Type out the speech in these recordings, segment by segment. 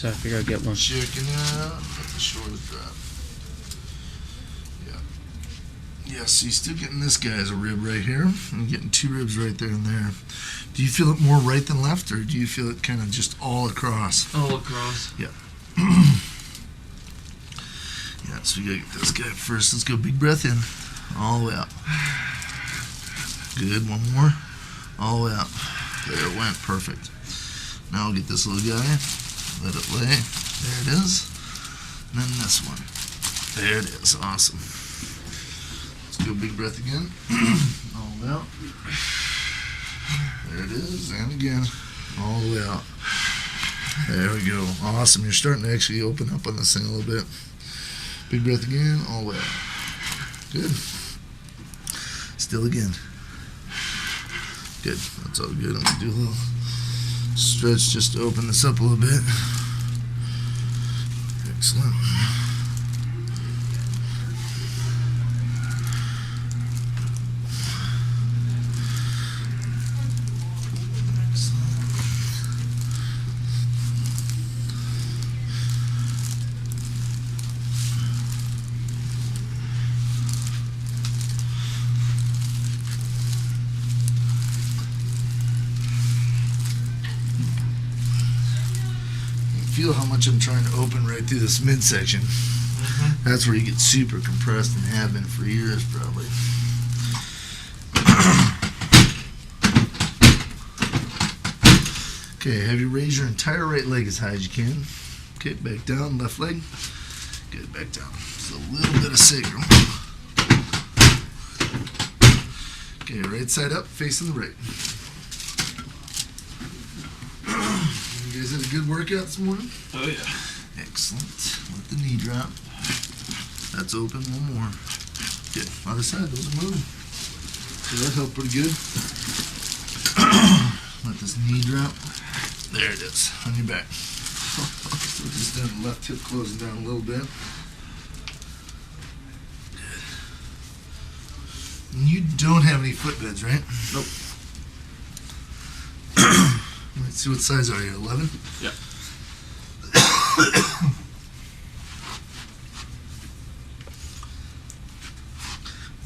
So I figured I'd get one. Checking out. Let the shoulders drop. Yeah, so you're still getting this guy as a rib right here. I'm getting 2 ribs right there and there. Do you feel it more right than left, or do you feel it kind of just all across? All across. Yeah. Yeah, so we gotta get this guy first. Let's go big breath in. All the way out. Good, one more. All the way out. There it went, perfect. Now I'll get this little guy. Let it lay. There it is. And then this one. There it is, awesome. Let's go big breath again. All the way out. There it is, and again. All the way out. There we go. Awesome. You're starting to actually open up on this thing a little bit. Big breath again, all the way out. Good. Still again. Good. That's all good. I'm going to do a little stretch just to open this up a little bit. Excellent. Feel how much I'm trying to open right through this midsection. That's where you get super compressed and have been for years probably. Okay, have you raise your entire right leg as high as you can. Okay, back down, left leg. Good, back down. Just a little bit of sacrum. Okay, right side up, facing the right. You guys had a good workout this morning? Oh yeah. Excellent. Let the knee drop. That's open. One more. Good. Other side. Those are moving. So that helped pretty good. Let this knee drop. There it is. On your back. So just down the left hip closing down a little bit. Good. And you don't have any footbeds, right? Nope. Let's see, what size are you? 11? Yeah.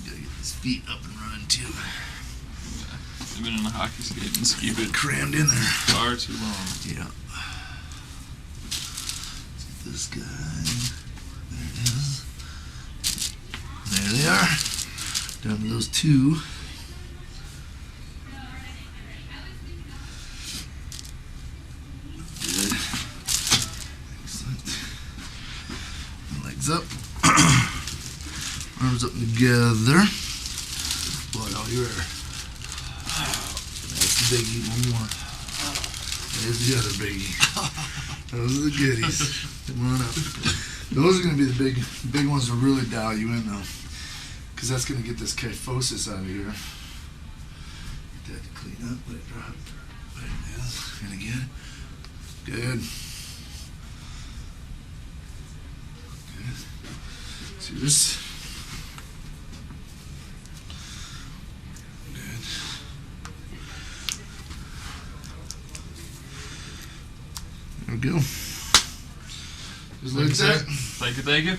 Gotta get these feet up and running too. I've been in a hockey skate and ski boot Crammed in there. far too long. Yeah. Let's get this guy. There it is. There they are. Down to those 2. Good. Excellent. Legs up. Arms up together. Blood out your air. That's the biggie. One more. There's the other biggie. Those are the goodies. Come on up. Those are going to be the big ones to really dial you in, though, because that's going to get this kyphosis out of here. Get that to clean up. Let it drop. There it is. And again. Good. Good. See this? Good. There we go. Just like that. Thank you.